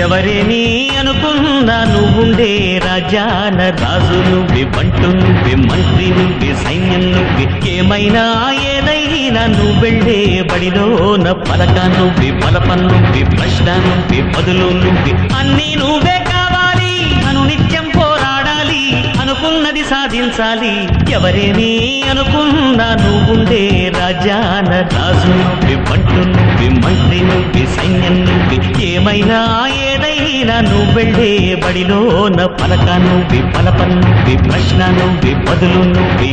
ఎవరేని అనుకున్నా నువ్వుండే రాజాన రాజు నువ్వే, బంటు నువ్వే, మంత్రి నువ్వే, సైన్యం నువ్వే, ఏమైనా ఏదైనా నువ్వెళ్ళే బడిలోన పలక నువ్వే, పలపం నువ్వే, ప్రశ్న నువ్వే, బదులు నువ్వే, అన్నీ నువ్వే కావాలి. అను నిత్యం పోరాడాలి, అనుకున్నది సాధించాలి. ఎవరేని అనుకున్నా నువ్వుండే రాజాన రాజు నువ్వే, బంటు నువ్వే, మంత్రి నువ్వే, సైన్యం నువ్వే, ఏమైనా ఏదైనా నువ్వెళ్ళే బడిలోన పలక నువ్వే, పలపం నువ్వే, ప్రశ్న నువ్వే, బదులు నువ్వే.